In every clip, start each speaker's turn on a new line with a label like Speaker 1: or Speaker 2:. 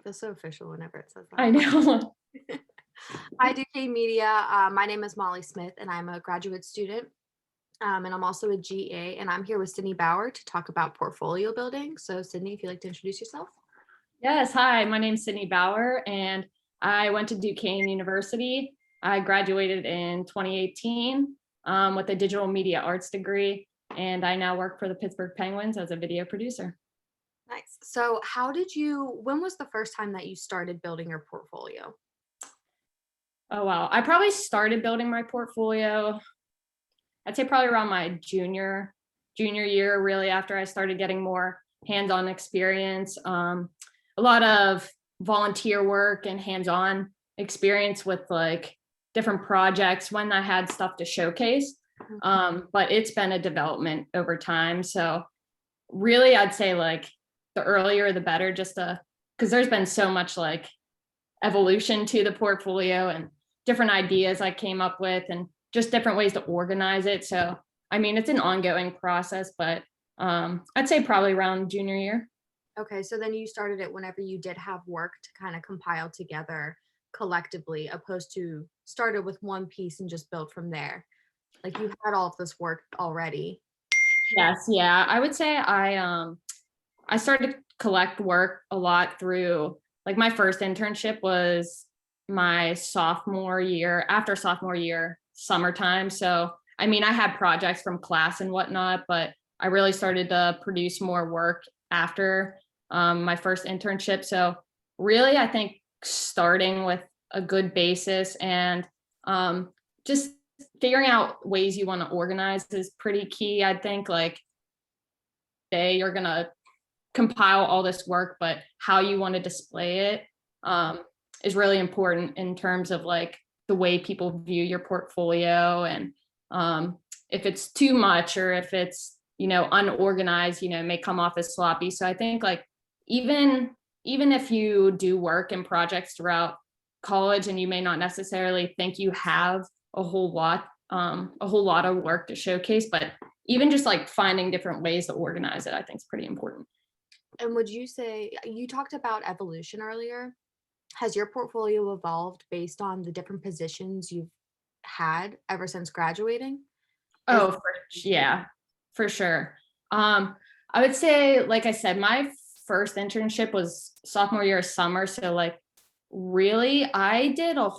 Speaker 1: feels so official whenever it says
Speaker 2: I
Speaker 1: that.
Speaker 2: know.
Speaker 1: I do K Media. My name is Molly Smith, and I'm a graduate student. And I'm also a GA, and I'm here with Sydney Bauer to talk about portfolio building. So, Sydney, if you'd like to introduce yourself.
Speaker 2: Yes, hi, my name's Sydney Bauer, and I went to Duquesne University. I graduated in 2018 with a digital media arts degree, and I now work for the Pittsburgh Penguins as a video producer.
Speaker 1: Nice. So, when was the first time that you started building your portfolio?
Speaker 2: Oh, wow. I probably started building my portfolio, I'd say probably around my junior year, really after I started getting more hands-on experience. A lot of volunteer work and hands-on experience with like different projects when I had stuff to showcase. But it's been a development over time. So really, I'd say like the earlier the better, just because there's been so much like evolution to the portfolio and different ideas I came up with and just different ways to organize it. So, I mean, it's an ongoing process, but I'd say probably around junior year.
Speaker 1: Okay, so then you started it whenever you did have work to kind of compile together collectively, opposed to started with one piece and just built from there. Like you had all of this work already.
Speaker 2: Yes, yeah. I would say I started to collect work a lot through like my first internship was my sophomore year, after sophomore year, summertime. So, I mean, I had projects from class and whatnot, but I really started to produce more work after my first internship. So, really, I think starting with a good basis and just figuring out ways you want to organize is pretty key. I think like you're going to compile all this work, but how you want to display it is really important in terms of like the way people view your portfolio. And if it's too much or if it's, unorganized, it may come off as sloppy. So I think like even if you do work and projects throughout college and you may not necessarily think you have a whole lot of work to showcase, but even just like finding different ways to organize it, I think is pretty important.
Speaker 1: And would you say you talked about evolution earlier? Has your portfolio evolved based on the different positions you've had ever since graduating? Is
Speaker 2: Oh, yeah, for sure. I would say, like I said, my first internship was sophomore year of summer. So like really I did a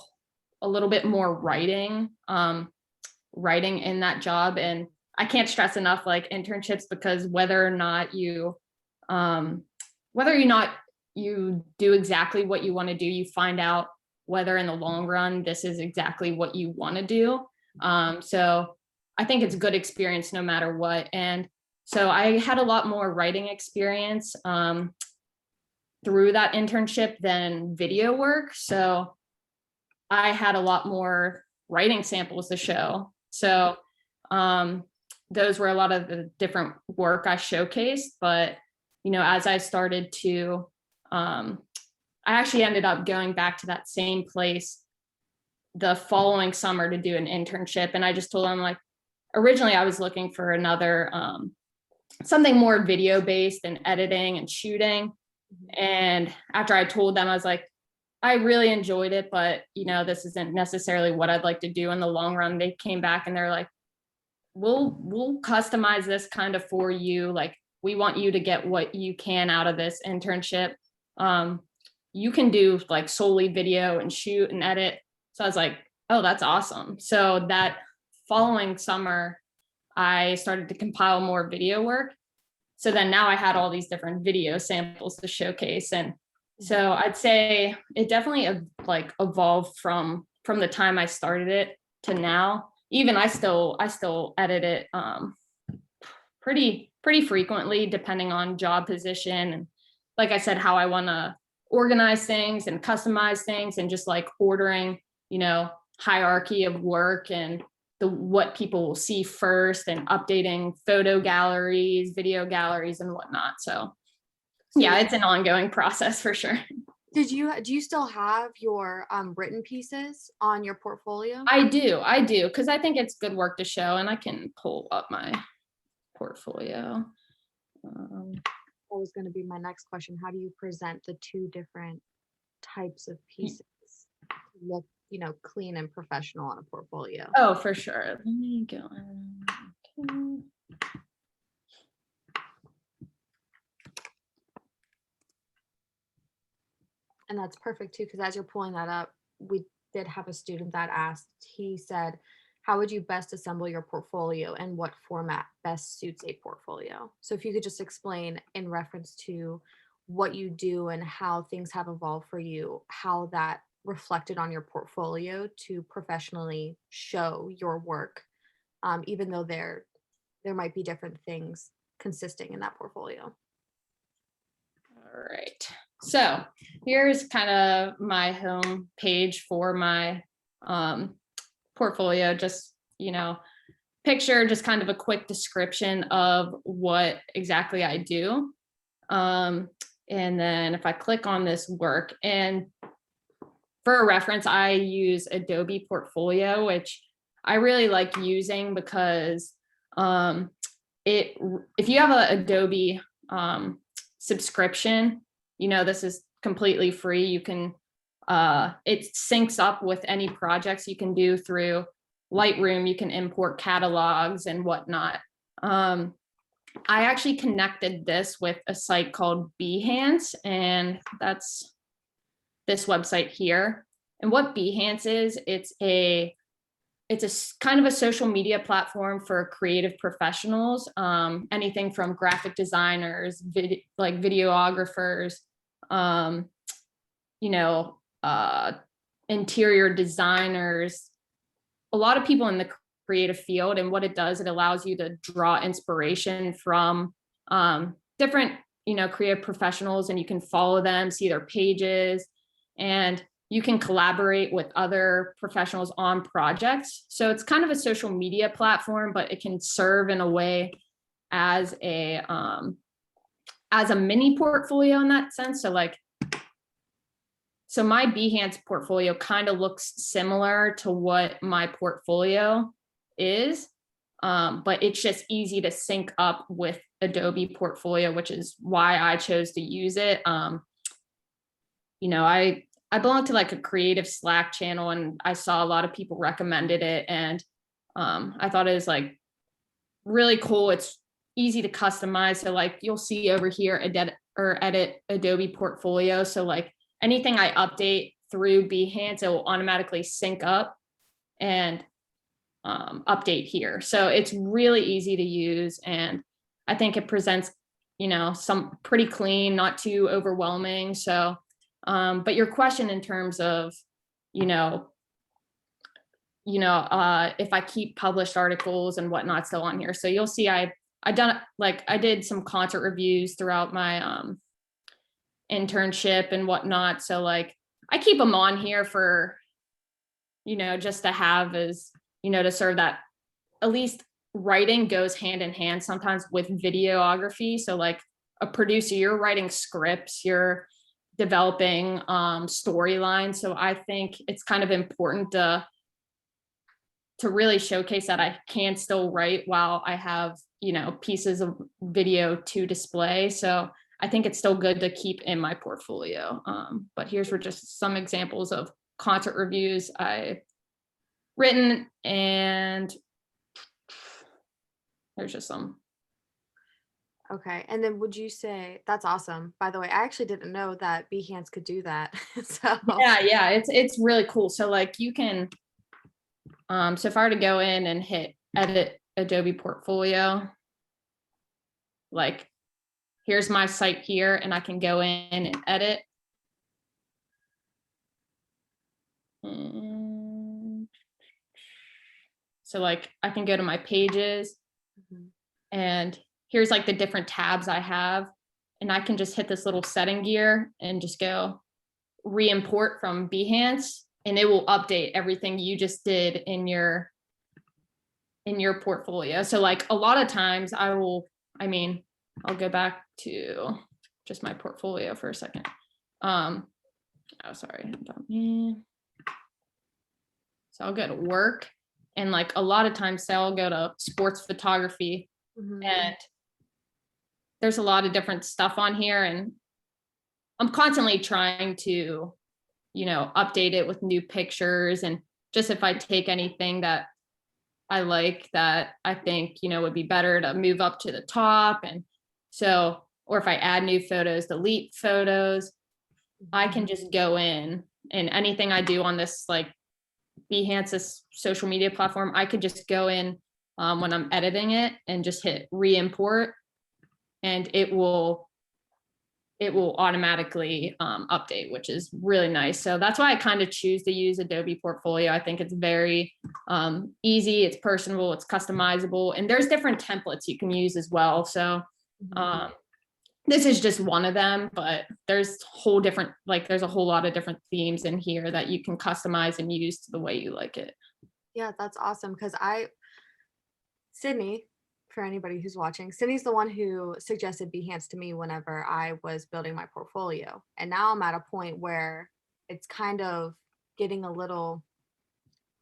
Speaker 2: little bit more writing in that job. And I can't stress enough like internships because whether or not you do exactly what you want to do, you find out whether in the long run this is exactly what you want to do. So I think it's a good experience no matter what. And so I had a lot more writing experience through that internship than video work. So I had a lot more writing samples to show. So those were a lot of the different work I showcased. But, as I started to, I actually ended up going back to that same place the following summer to do an internship. And I just told them like, originally I was looking for another, something more video based and editing and shooting. And after I told them, I was like, I really enjoyed it, but this isn't necessarily what I'd like to do in the long run. They came back and they're like, we'll customize this kind of for you. Like, we want you to get what you can out of this internship. You can do like solely video and shoot and edit. So I was like, oh, that's awesome. So that following summer, I started to compile more video work. So then now I had all these different video samples to showcase. And so I'd say it definitely like evolved from the time I started it to now. Even I still edit it pretty frequently depending on job position and like I said, how I want to organize things and customize things and just like ordering, hierarchy of work and what people will see first and updating photo galleries, video galleries and whatnot. So yeah, it's an ongoing process for sure.
Speaker 1: Do you still have your written pieces on your portfolio?
Speaker 2: I do, because I think it's good work to show, and I can pull up my portfolio.
Speaker 1: That was going to be my next question. How do you present the two different types of pieces to look, clean and professional on a portfolio?
Speaker 2: Oh, for sure. Let me go. Okay.
Speaker 1: And that's perfect too, because as you're pulling that up, we did have a student that asked, he said, how would you best assemble your portfolio and what format best suits a portfolio? So if you could just explain in reference to what you do and how things have evolved for you, how that reflected on your portfolio to professionally show your work, even though there might be different things consisting in that portfolio.
Speaker 2: All right. So here's kind of my home page for my portfolio. Just, picture just kind of a quick description of what exactly I do. And then if I click on this work, and for a reference, I use Adobe Portfolio, which I really like using because if you have an Adobe subscription, this is completely free. You can it syncs up with any projects you can do through Lightroom. You can import catalogs and whatnot. I actually connected this with a site called Behance, and that's this website here. And what Behance is, it's a kind of a social media platform for creative professionals, anything from graphic designers, videographers, interior designers, a lot of people in the creative field. And what it does, it allows you to draw inspiration from different, creative professionals, and you can follow them, see their pages, and you can collaborate with other professionals on projects. So it's kind of a social media platform, but it can serve in a way as a mini portfolio in that sense. So my Behance portfolio kind of looks similar to what my portfolio is, but it's just easy to sync up with Adobe Portfolio, which is why I chose to use it. I belong to a creative Slack channel, and I saw a lot of people recommended it, and I thought it was really cool. It's easy to customize. So you'll see over here, edit Adobe Portfolio. So anything I update through Behance, it will automatically sync up and update here. So it's really easy to use, and I think it presents, some pretty clean, not too overwhelming. So, but your question in terms of, if I keep published articles and whatnot still on here. So you'll see I did some concert reviews throughout my internship and whatnot. So I keep them on here for, just to have as, to serve that. At least writing goes hand in hand sometimes with videography. So a producer, you're writing scripts, you're developing storylines. So I think it's kind of important to really showcase that I can still write while I have, pieces of video to display. So I think it's still good to keep in my portfolio. But here's for just some examples of concert reviews I've written, and there's just some.
Speaker 1: Okay. And then would you say, that's awesome. By the way, I actually didn't know that Behance could do that. So
Speaker 2: Yeah, it's really cool. So you can, so if I were to go in and hit edit Adobe Portfolio, here's my site here, and I can go in and edit. So I can go to my pages, and here's the different tabs I have, and I can just hit this little setting gear and just go re-import from Behance, and it will update everything you just did in your portfolio. So a lot of times I'll go back to just my portfolio for a second. Sorry. So I'll go to work, and a lot of times I'll go to sports photography, and there's a lot of different stuff on here, and I'm constantly trying to update it with new pictures, and just if I take anything that I like that I think, would be better to move up to the top. And so, or if I add new photos, delete photos, I can just go in, and anything I do on this like Behance's social media platform, I could just go in when I'm editing it and just hit re-import, and it will automatically update, which is really nice. So that's why I kind of choose to use Adobe Portfolio. I think it's very easy, it's personable, it's customizable, and there's different templates you can use as well. So this is just one of them, but there's a whole lot of different themes in here that you can customize and use to the way you like it.
Speaker 1: Yeah, that's awesome because Sydney, for anybody who's watching, Sydney's the one who suggested Behance to me whenever I was building my portfolio. And now I'm at a point where it's kind of getting a little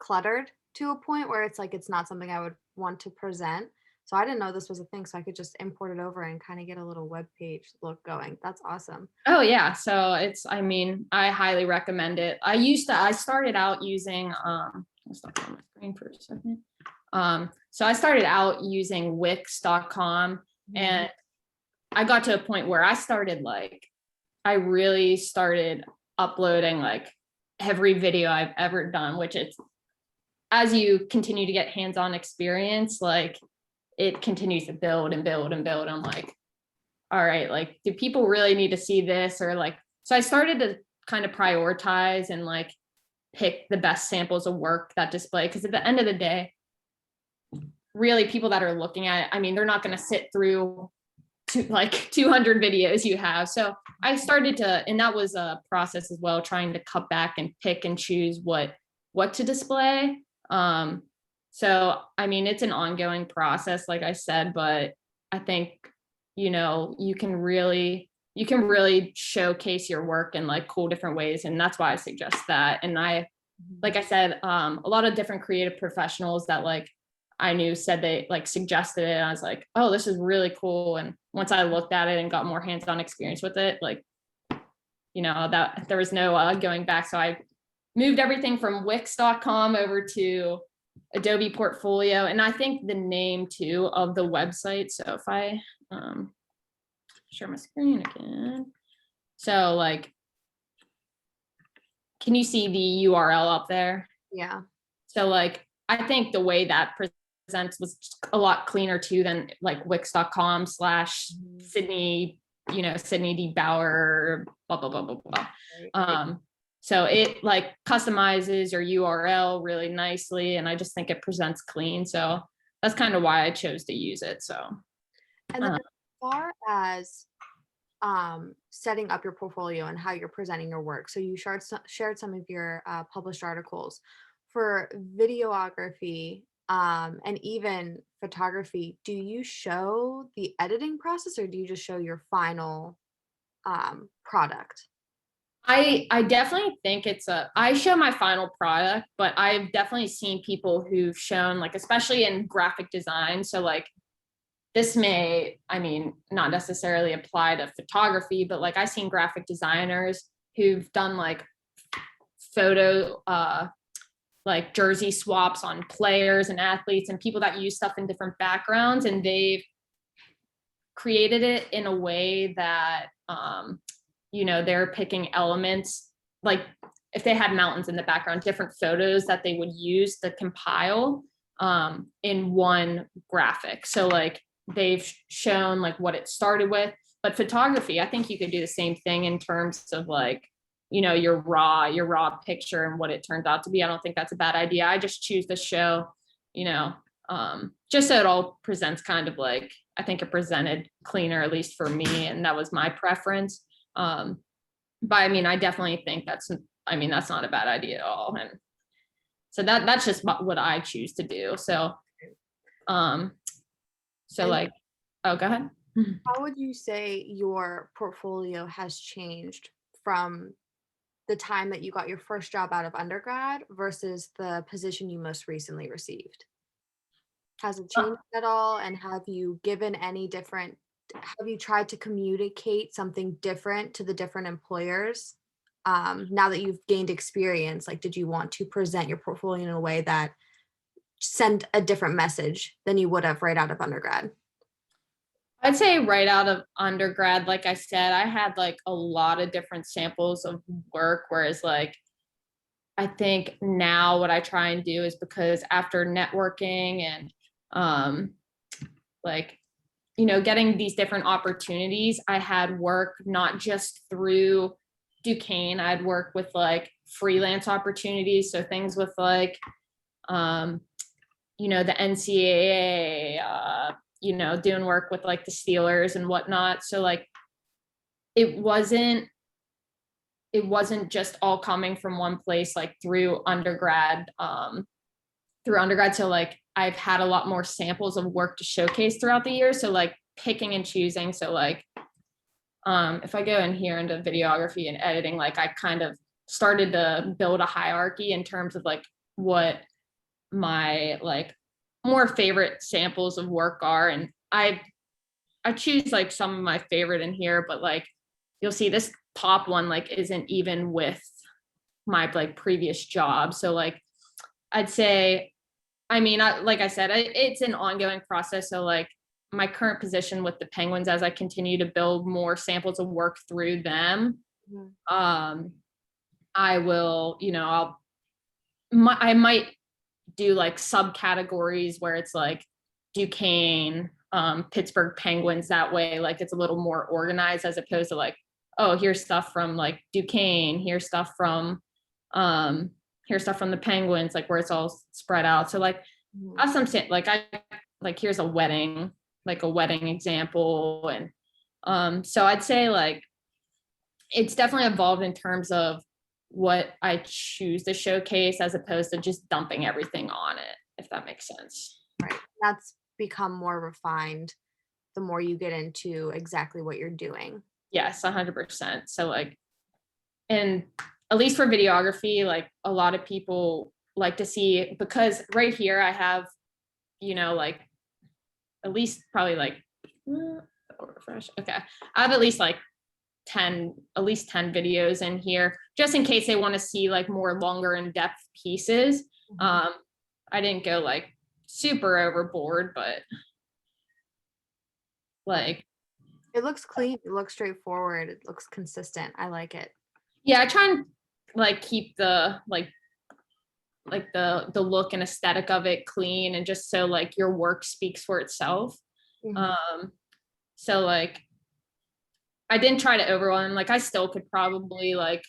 Speaker 1: cluttered to a point where it's like it's not something I would want to present. So I didn't know this was a thing. So I could just import it over and kind of get a little web page look going. That's awesome.
Speaker 2: Oh yeah. So I highly recommend it. I started out using, let's stop on my screen for a second. So I started out using Wix.com, and I got to a point where I really started uploading like every video I've ever done, which it's, as you continue to get hands-on experience, like it continues to build and build and build. I'm like, all right, like, do people really need to see this? Or like, so I started to kind of prioritize and like pick the best samples of work that display. Cause at the end of the day, really people that are looking at it, they're not going to sit through like 200 videos you have. So I started to, and that was a process as well, trying to cut back and pick and choose what to display. So, it's an ongoing process, like I said, but I think, you can really showcase your work in like cool different ways. And that's why I suggest that. And like I said, a lot of different creative professionals that like I knew said they like suggested it. And I was like, oh, this is really cool. And once I looked at it and got more hands-on experience with it, like, that there was no going back. So I moved everything from Wix.com over to Adobe Portfolio. And I think the name too of the website. So if I share my screen again. So like, can you see the URL up there?
Speaker 1: Yeah.
Speaker 2: So like, I think the way that presents was a lot cleaner too than like Wix.com / Sydney, Sydney D. Bauer, blah, blah, blah, blah, blah.
Speaker 1: Right.
Speaker 2: So it like customizes your URL really nicely. And I just think it presents clean. So that's kind of why I chose to use it. So.
Speaker 1: And then as far as setting up your portfolio and how you're presenting your work, so you shared some of your published articles for videography and even photography. Do you show the editing process or do you just show your final product?
Speaker 2: I definitely think I show my final product, but I've definitely seen people who've shown like, especially in graphic design. So like this may, not necessarily apply to photography, but like I've seen graphic designers who've done like photo, like jersey swaps on players and athletes and people that use stuff in different backgrounds. And they've created it in a way that, they're picking elements, like if they had mountains in the background, different photos that they would use to compile in one graphic. So like they've shown like what it started with, but photography, I think you could do the same thing in terms of like, your raw picture and what it turns out to be. I don't think that's a bad idea. I just choose to show, just so it all presents kind of like, I think it presented cleaner, at least for me. And that was my preference. But I definitely think that's not a bad idea at all. And so that's just what I choose to do. So, like, oh, go ahead.
Speaker 1: How would you say your portfolio has changed from the time that you got your first job out of undergrad versus the position you most recently received? Has it changed at all? And have you tried to communicate something different to the different employers? now that you've gained experience? Like, did you want to present your portfolio in a way that sent a different message than you would have right out of undergrad?
Speaker 2: I'd say right out of undergrad, like I said, I had like a lot of different samples of work, whereas like I think now what I try and do is, because after networking and like, you know, getting these different opportunities, I had work not just through Duquesne, I'd work with like freelance opportunities. So things with like, you know, the NCAA, you know, doing work with like the Steelers and whatnot. So like, it wasn't just all coming from one place, like through undergrad. So like I've had a lot more samples of work to showcase throughout the year. So like picking and choosing. So like if I go in here into videography and editing, like I kind of started to build a hierarchy in terms of like what my like more favorite samples of work are. And I choose like some of my favorite in here, but like you'll see this top one like isn't even with my like previous job. So like I'd say, I mean, like I said, it's an ongoing process. So like my current position with the Penguins, as I continue to build more samples of work through them, I will, you know, I might do like subcategories where it's like Duquesne, Pittsburgh Penguins. That way, like it's a little more organized, as opposed to like, oh, here's stuff from like Duquesne, here's stuff from the Penguins, like where it's all spread out. So like I have some like here's a wedding example. And so I'd say like it's definitely evolved in terms of what I choose to showcase, as opposed to just dumping everything on it, if that makes sense.
Speaker 1: Right. That's become more refined the more you get into exactly what you're doing.
Speaker 2: Yes, 100%. So like, and at least for videography, like a lot of people like to see, because right here I have, you know, like at least probably like, refresh. Okay. I have at least 10 videos in here, just in case they want to see like more longer in-depth pieces. I didn't go like super overboard, but like
Speaker 1: it looks clean, it looks straightforward, it looks consistent. I like it.
Speaker 2: Yeah, I try and like keep the the look and aesthetic of it clean, and just so like your work speaks for itself. So like I didn't try to overwhelm. Like I still could probably like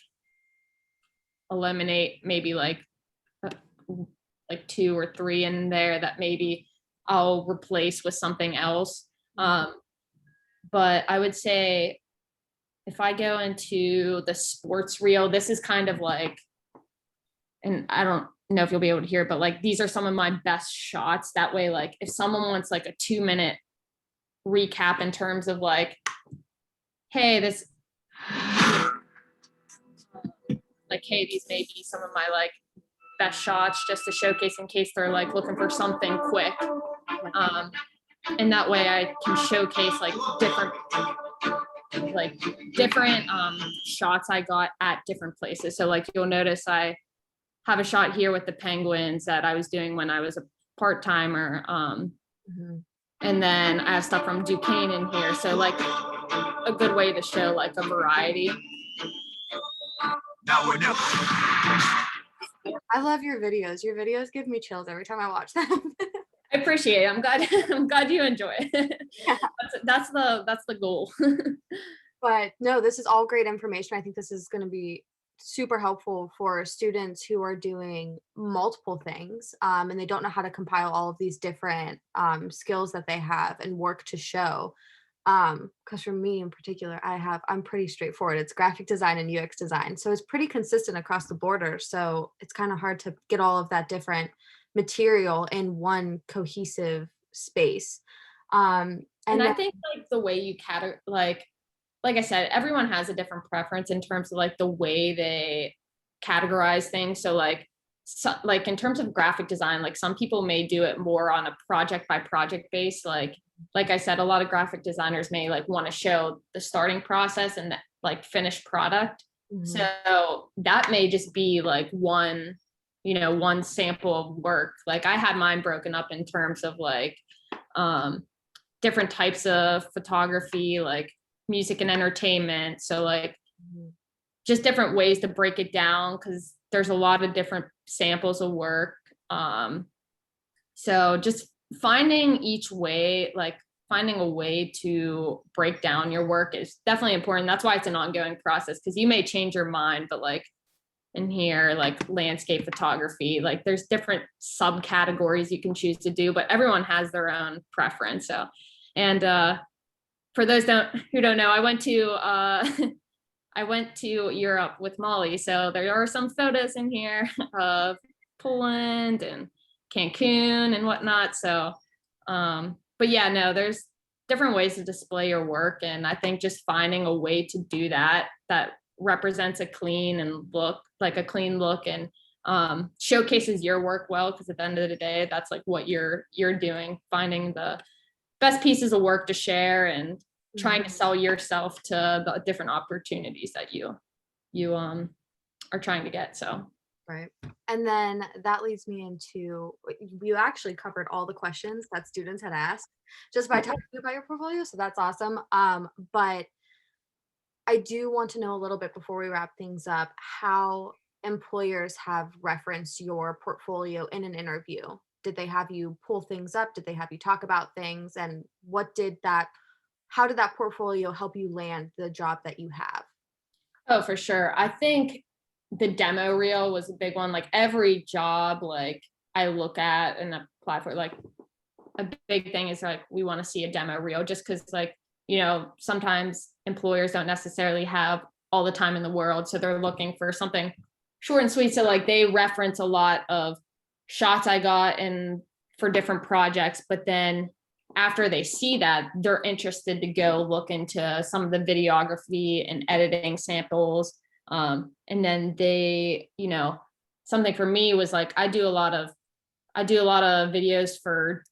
Speaker 2: eliminate maybe like 2 or 3 in there that maybe I'll replace with something else. But I would say if I go into the sports reel, this is kind of like, and I don't know if you'll be able to hear it, but like these are some of my best shots. That way, like if someone wants like a 2-minute recap in terms of like, hey, this, like, hey, these may be some of my like best shots, just to showcase in case they're like looking for something quick. And that way I can showcase like different shots I got at different places. So like you'll notice I have a shot here with the Penguins that I was doing when I was a part-timer. And then I have stuff from Duquesne in here. So like a good way to show like a variety.
Speaker 1: I love your videos. Your videos give me chills every time I watch them.
Speaker 2: I appreciate it. I'm glad you enjoy it.
Speaker 1: Yeah.
Speaker 2: That's the goal.
Speaker 1: But no, this is all great information. I think this is going to be super helpful for students who are doing multiple things and they don't know how to compile all of these different skills that they have and work to show. Because for me in particular, I'm pretty straightforward. It's graphic design and UX design. So it's pretty consistent across the border. So it's kind of hard to get all of that different material in one cohesive space.
Speaker 2: And I think like the way you like I said, everyone has a different preference in terms of like the way they categorize things. So like in terms of graphic design, like some people may do it more on a project by project base. Like I said, a lot of graphic designers may like want to show the starting process and the like finished product.
Speaker 1: Mhm.
Speaker 2: So that may just be like one, one sample of work. Like I had mine broken up in terms of like um, different types of photography, like music and entertainment. So like
Speaker 1: Mhm.
Speaker 2: just different ways to break it down because there's a lot of different samples of work. So just finding each way, like finding a way to break down your work is definitely important. That's why it's an ongoing process because you may change your mind, but like in here, like landscape photography, like there's different subcategories you can choose to do, but everyone has their own preference. So, and for those who don't know, I went to I went to Europe with Molly, so there are some photos in here of Poland and Cancun and whatnot. So, but yeah, no, there's different ways to display your work, and I think just finding a way to do that represents a clean and look like a clean look and showcases your work well, because at the end of the day, that's like what you're doing, finding the best pieces of work to share and trying to sell yourself to the different opportunities that you are trying to get. So
Speaker 1: Right. And then that leads me into you actually covered all the questions that students had asked just by talking about your portfolio. So that's awesome. But I do want to know a little bit before we wrap things up how employers have referenced your portfolio in an interview. Did they have you pull things up? Did they have you talk about things? And how did that portfolio help you land the job that you have?
Speaker 2: oh, for sure. I think the demo reel was a big one. Like every job, like I look at and apply for, like a big thing is like we want to see a demo reel, just because like sometimes employers don't necessarily have all the time in the world, so they're looking for something short and sweet. So like they reference a lot of shots I got and for different projects, but then after they see that, they're interested to go look into some of the videography and editing samples. And then they, something for me was like I do a lot of videos for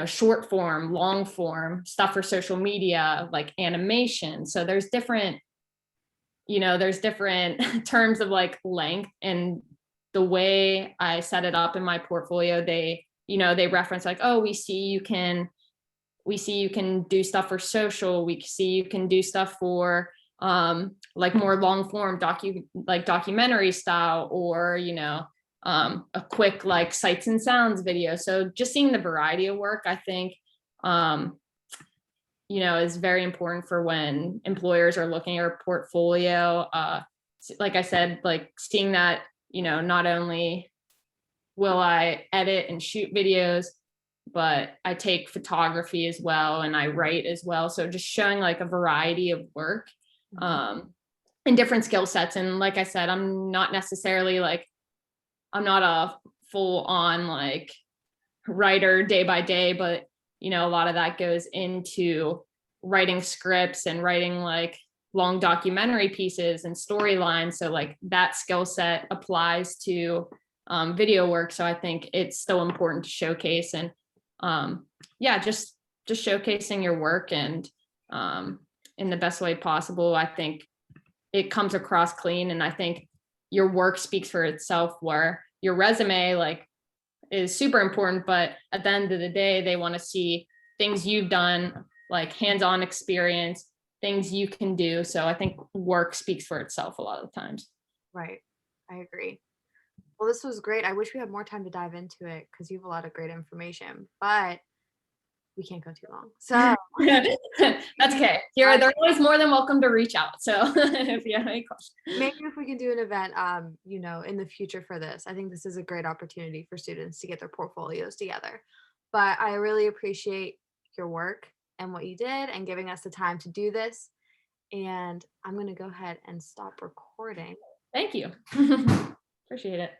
Speaker 2: short form, long form stuff for social media, like animation. So there's different terms of like length, and the way I set it up in my portfolio, they reference like, oh, we see you can do stuff for social, we see you can do stuff for like more long form documentary style, or a quick like sights and sounds video. So just seeing the variety of work, I think um is very important for when employers are looking at your portfolio. Like I said, like seeing that not only will I edit and shoot videos, but I take photography as well and I write as well. So just showing like a variety of work and different skill sets. And like I said, I'm not a full on like writer day by day, but a lot of that goes into writing scripts and writing like long documentary pieces and storylines. So like that skill set applies to video work. So I think it's still important to showcase and yeah, just showcasing your work and in the best way possible. I think it comes across clean, and I think your work speaks for itself, where your resume like is super important, but at the end of the day, they want to see things you've done, like hands-on experience, things you can do. So I think work speaks for itself a lot of the times.
Speaker 1: Right. I agree. Well, this was great. I wish we had more time to dive into it because you have a lot of great information, but we can't go too long. So
Speaker 2: That's okay. They're always more than welcome to reach out. So if you have any questions.
Speaker 1: maybe if we can do an event, in the future for this, I think this is a great opportunity for students to get their portfolios together. But I really appreciate your work and what you did and giving us the time to do this. And I'm going to go ahead and stop recording.
Speaker 2: Thank you. Appreciate it.